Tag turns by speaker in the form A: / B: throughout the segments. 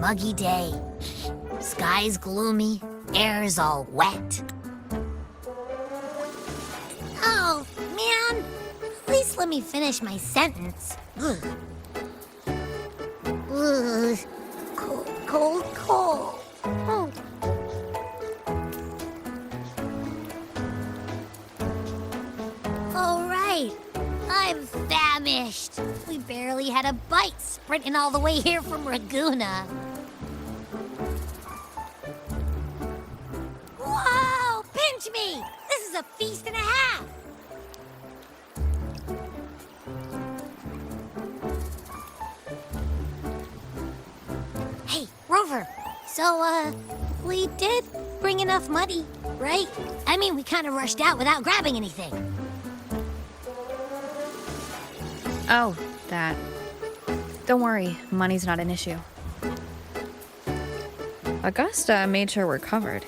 A: muggy day. Sky's gloomy, air's all wet. Oh, man. At least let me finish my sentence. Ugh. Ugh. Cold, cold, cold. Oh. All right. I'm famished. We barely had a bite sprinting all the way here from Ragoona. Whoa! Pinch me! This is a feast and a half! Hey, Rover. So, we did bring enough money, right? I mean, we kind of rushed out without grabbing anything.
B: Oh, that. Don't worry, money's not an issue. Augusta made sure we're covered.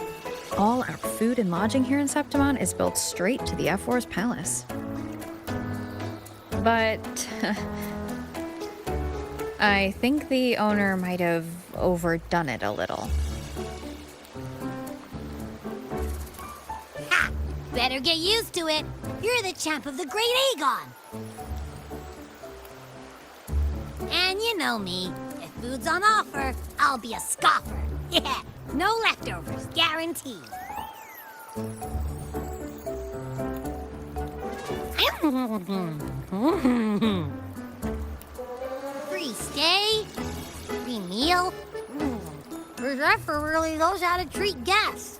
B: All our food and lodging here in Septimon is built straight to the F4's palace. But I think the owner might have overdone it a little.
A: Ha! Better get used to it. You're the champ of the Great Aegon. And you know me. If food's on offer, I'll be a scoffer. Yeah, no leftovers, guaranteed. Free stay, free meal. This effort really knows how to treat guests.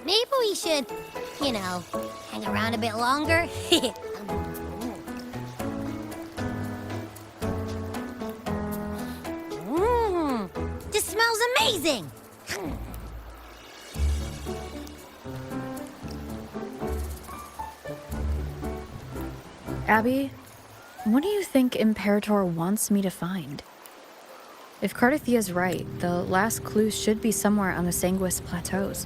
A: Maybe we should, hang around a bit longer. This smells amazing!
B: Abby, what do you think Imperator wants me to find? If Cardathia's right, the last clue should be somewhere on the Sanguis Plateaus.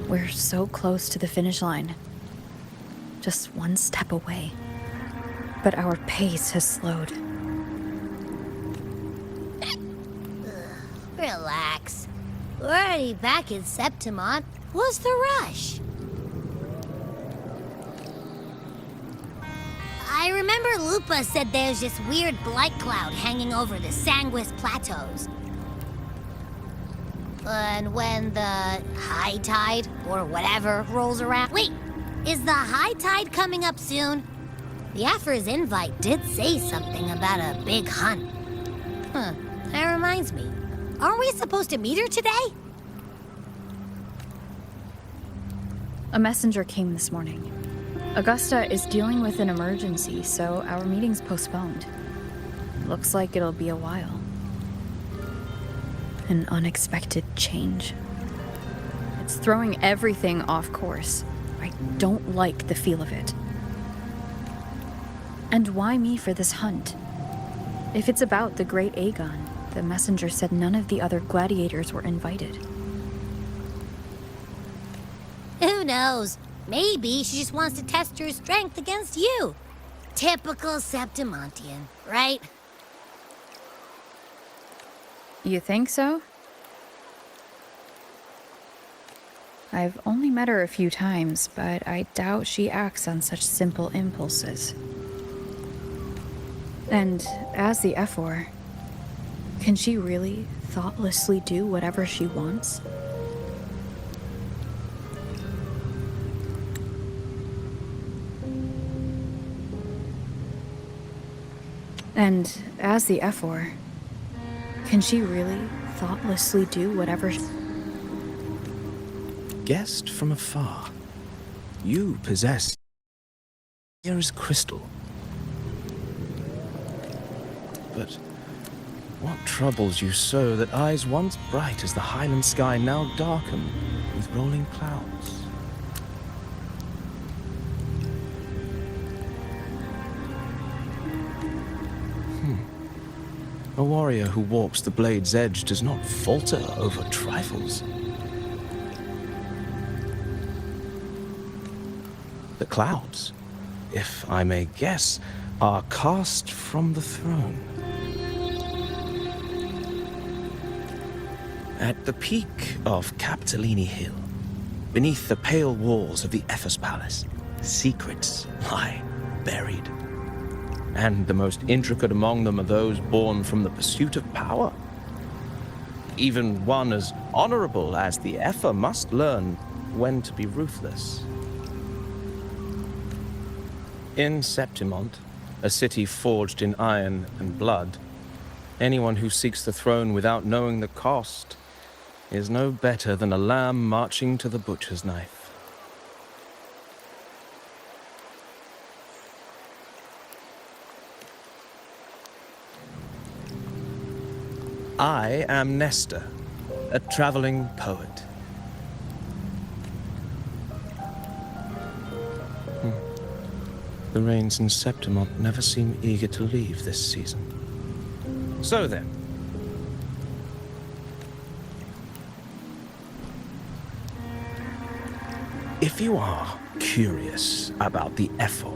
B: We're so close to the finish line. Just one step away. But our pace has slowed.
A: Relax. We're already back in Septimon. What's the rush? I remember Lupa said there's this weird blight cloud hanging over the Sanguis Plateaus. And when the high tide, or whatever, rolls around... Wait, is the high tide coming up soon? The Afra's invite did say something about a big hunt. Huh, that reminds me. Aren't we supposed to meet her today?
B: A messenger came this morning. Augusta is dealing with an emergency, so our meeting's postponed. Looks like it'll be a while. An unexpected change. It's throwing everything off course. I don't like the feel of it. And why me for this hunt? If it's about the Great Aegon, the messenger said none of the other gladiators were invited.
A: Who knows? Maybe she just wants to test her strength against you. Typical Septimontian, right?
B: You think so? I've only met her a few times, but I doubt she acts on such simple impulses. And as the F4, can she really thoughtlessly do whatever she wants? And as the F4, can she really thoughtlessly do whatever
C: Guest from afar, you possess clear as crystal. But what troubles you so that eyes once bright as the highland sky now darken with rolling clouds? A warrior who walks the blade's edge does not falter over trifles. The clouds, if I may guess, are cast from the throne. At the peak of Capitolini Hill, beneath the pale walls of the Ephes Palace, secrets lie buried. And the most intricate among them are those born from the pursuit of power. Even one as honorable as the Epher must learn when to be ruthless. In Septimont, a city forged in iron and blood, anyone who seeks the throne without knowing the cost is no better than a lamb marching to the butcher's knife. I am Nestor, a traveling poet. The rains in Septimont never seem eager to leave this season. So then, if you are curious about the Epher,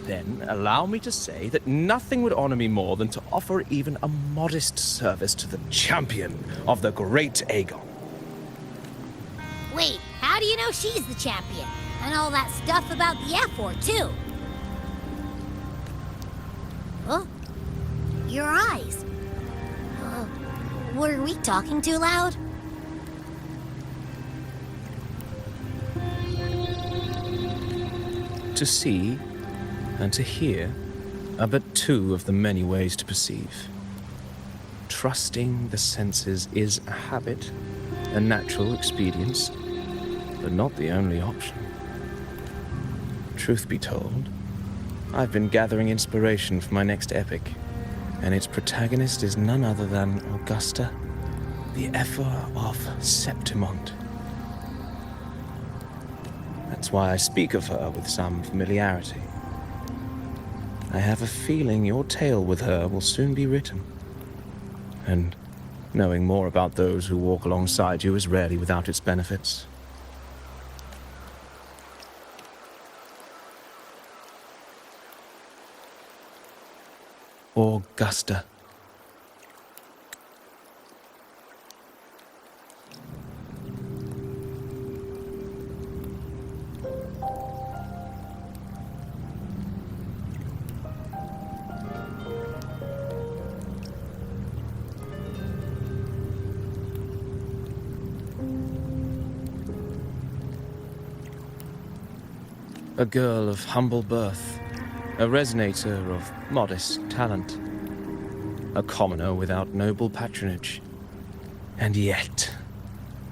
C: then allow me to say that nothing would honor me more than to offer even a modest service to the champion of the great Aegon.
A: Wait, how do you know she's the champion? And all that stuff about the F4, too? Huh? Your eyes. Were we talking too loud?
C: To see and to hear are but two of the many ways to perceive. Trusting the senses is a habit, a natural expedience, but not the only option. Truth be told, I've been gathering inspiration for my next epic, and its protagonist is none other than Augusta, the Epher of Septimont. That's why I speak of her with some familiarity. I have a feeling your tale with her will soon be written. And knowing more about those who walk alongside you is rarely without its benefits. Augusta. A girl of humble birth, a resonator of modest talent, a commoner without noble patronage. And yet,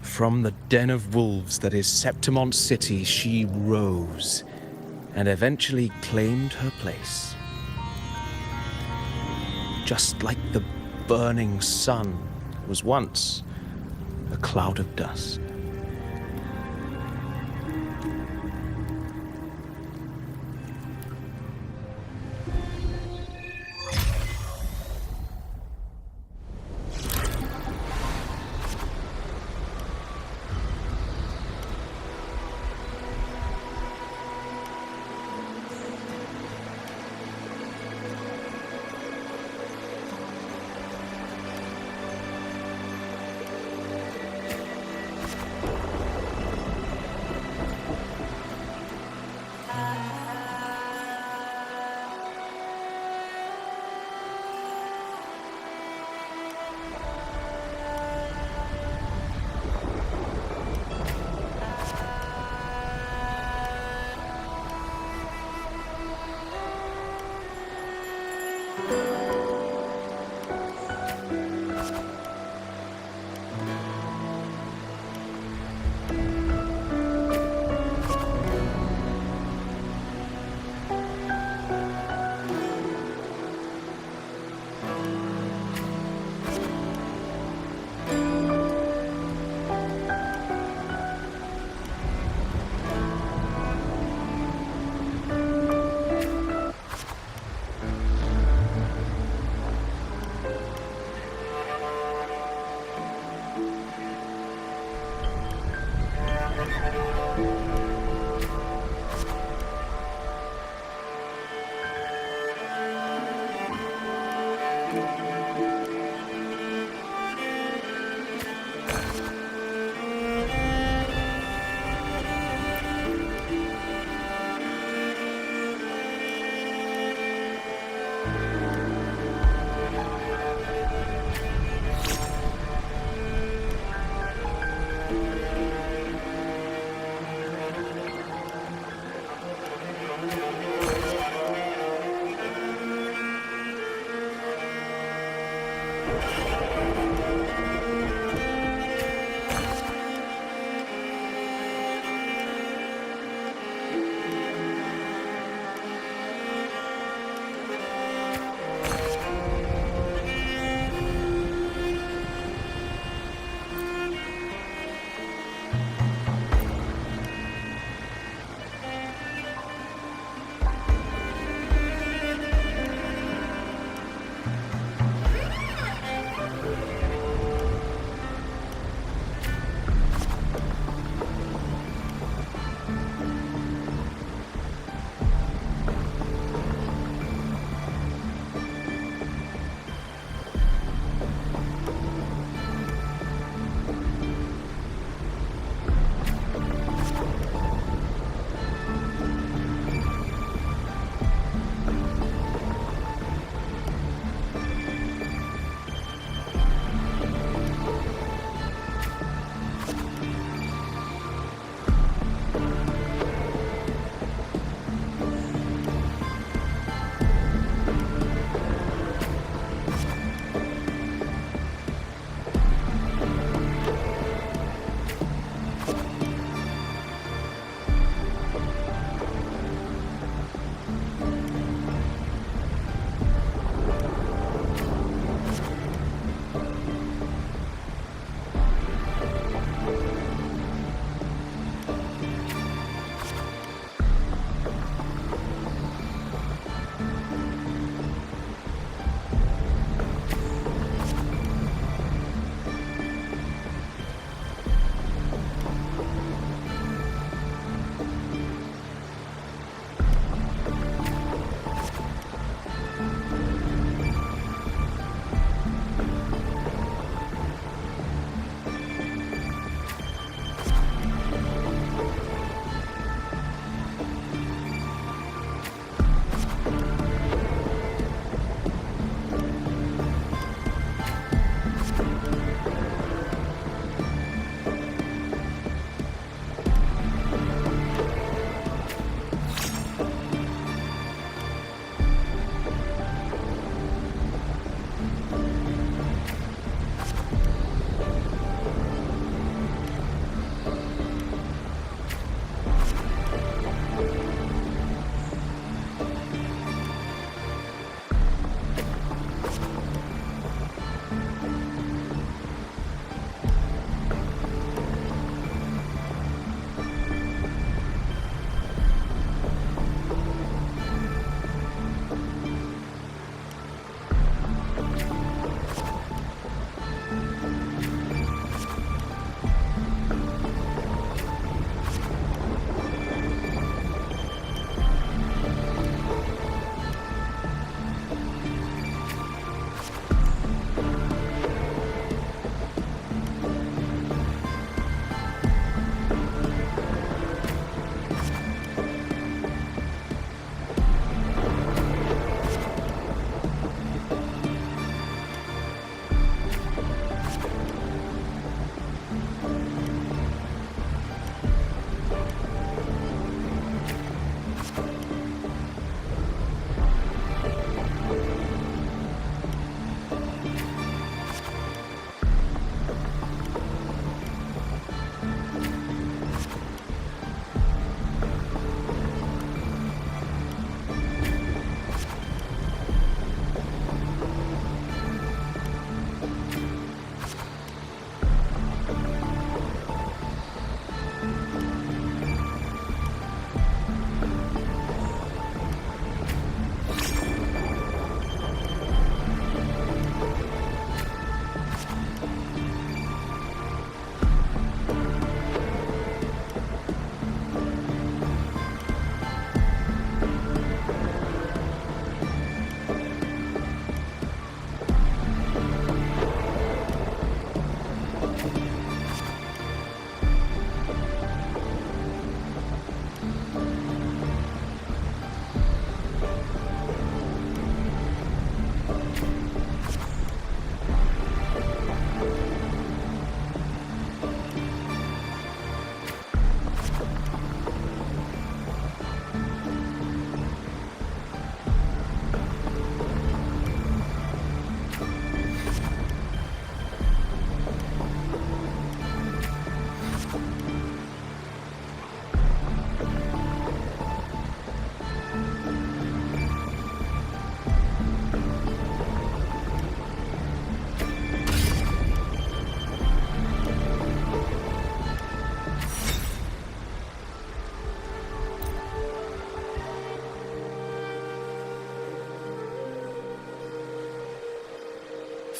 C: from the den of wolves that is Septimont City, she rose and eventually claimed her place. Just like the burning sun was once a cloud of dust.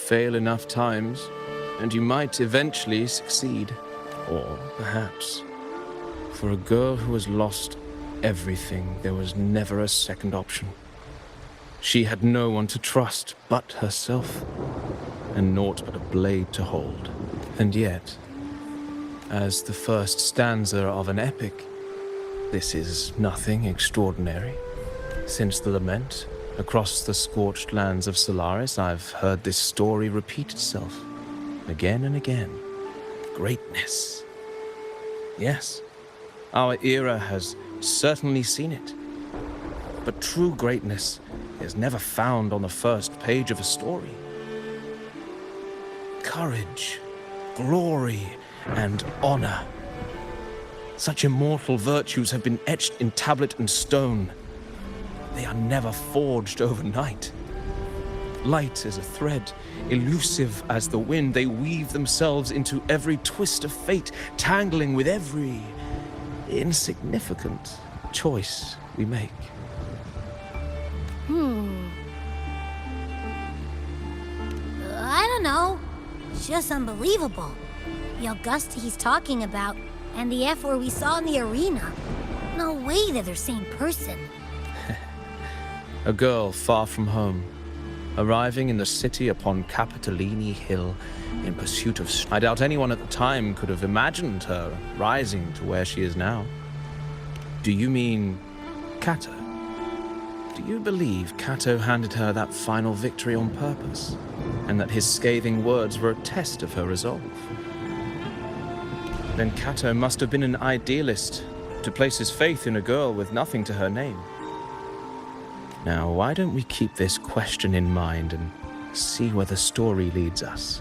C: fail enough times, and you might eventually succeed. Or perhaps, for a girl who has lost everything, there was never a second option. She had no one to trust but herself, and naught but a blade to hold. And yet, as the first stanza of an epic, this is nothing extraordinary. Since the lament, across the scorched lands of Solaris, I've heard this story repeat itself, again and again. Greatness. Yes, our era has certainly seen it. But true greatness is never found on the first page of a story. Courage, glory, and honor. Such immortal virtues have been etched in tablet and stone. They are never forged overnight. Light as a thread, elusive as the wind, they weave themselves into every twist of fate, tangling with every insignificant choice we make.
A: I don't know. It's just unbelievable. The Augusta he's talking about, and the F-word we saw in the arena. No way they're the same person.
C: A girl far from home, arriving in the city upon Capitolini Hill in pursuit of... I doubt anyone at the time could have imagined her rising to where she is now. Do you mean Cato? Do you believe Cato handed her that final victory on purpose, and that his scathing words were a test of her resolve? Then Cato must have been an idealist to place his faith in a girl with nothing to her name. Now, why don't we keep this question in mind and see where the story leads us?